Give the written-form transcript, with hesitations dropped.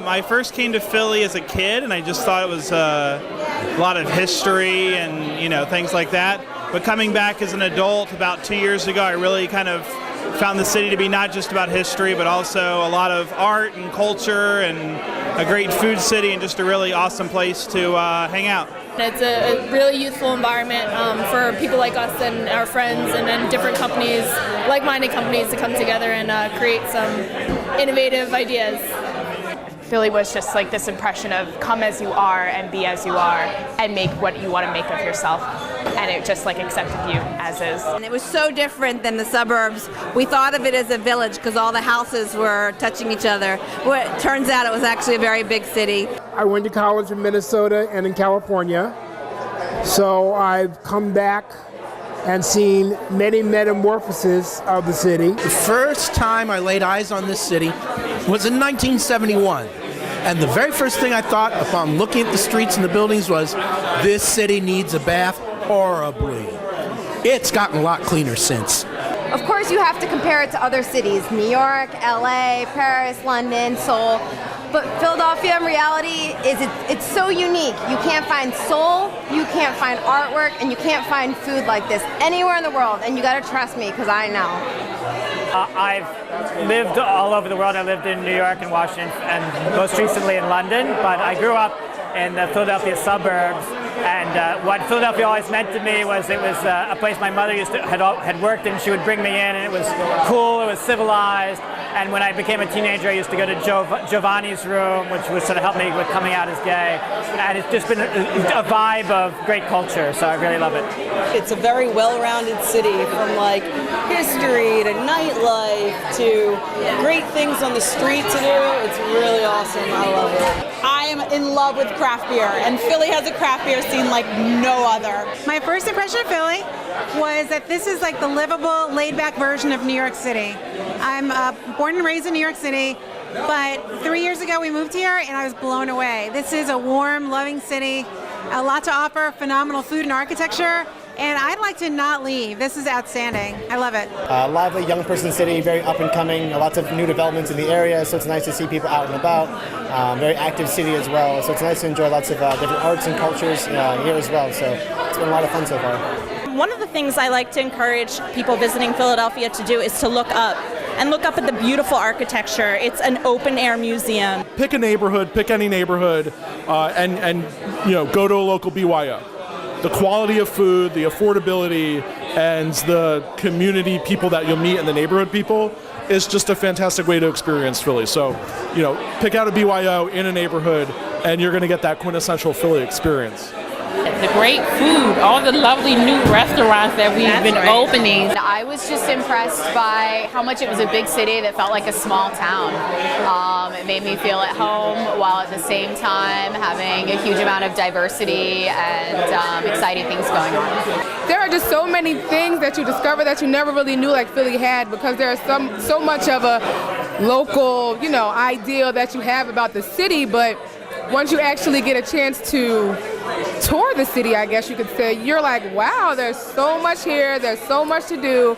I first came to Philly as a kid, and I just thought it was a lot of history and, things like that. But coming back as an adult about 2 years ago, I really kind of found the city to be not just about history, but also a lot of art and culture and a great food city and just a really awesome place to hang out. It's a really youthful environment for people like us and our friends and different companies, like-minded companies, to come together and create some innovative ideas. Philly was just like this impression of come as you are and be as you are and make what you want to make of yourself. And it just like accepted you as is. And it was so different than the suburbs. We thought of it as a village because all the houses were touching each other. Well, it turns out it was actually a very big city. I went to college in Minnesota and in California. So I've come back and seen many metamorphoses of the city. The first time I laid eyes on this city was in 1971. And the very first thing I thought upon looking at the streets and the buildings was, this city needs a bath horribly. It's gotten a lot cleaner since. Of course, you have to compare it to other cities, New York, LA, Paris, London, Seoul. But Philadelphia, in reality, it's so unique. You can't find soul, you can't find artwork, and you can't find food like this anywhere in the world. And you gotta trust me, because I know. I've lived all over the world. I lived in New York and Washington, and most recently in London. But I grew up in the Philadelphia suburbs. And what Philadelphia always meant to me was it was a place my mother had worked in. She would bring me in, and it was cool, it was civilized. And when I became a teenager, I used to go to Giovanni's room, which would sort of help me with coming out as gay. And it's just been a vibe of great culture, so I really love it. It's a very well-rounded city, from like history to nightlife to great things on the street to do. It's really awesome. I love it. I am in love with craft beer, and Philly has a craft beer scene like no other. My first impression of Philly was that this is like the livable, laid-back version of New York City. I'm born and raised in New York City, but 3 years ago we moved here and I was blown away. This is a warm, loving city, a lot to offer, phenomenal food and architecture, and I'd like to not leave. This is outstanding. I love it. Lively young person city, very up and coming, lots of new developments in the area, so it's nice to see people out and about. Very active city as well, so it's nice to enjoy lots of different arts and cultures here as well, so it's been a lot of fun so far. One of the things I like to encourage people visiting Philadelphia to do is to look up at the beautiful architecture. It's an open-air museum. Pick a neighborhood, pick any neighborhood, and go to a local BYO. The quality of food, the affordability, and the community people that you'll meet and the neighborhood people is just a fantastic way to experience Philly. So, pick out a BYO in a neighborhood, and you're going to get that quintessential Philly experience. The great food, all the lovely new restaurants that we've been opening. I was just impressed by how much it was a big city that felt like a small town. It made me feel at home while at the same time having a huge amount of diversity and exciting things going on. There are just so many things that you discover that you never really knew like Philly had, because there's so much of a local, ideal that you have about the city, but once you actually get a chance to tour the city, I guess you could say, you're like, wow, there's so much here, there's so much to do,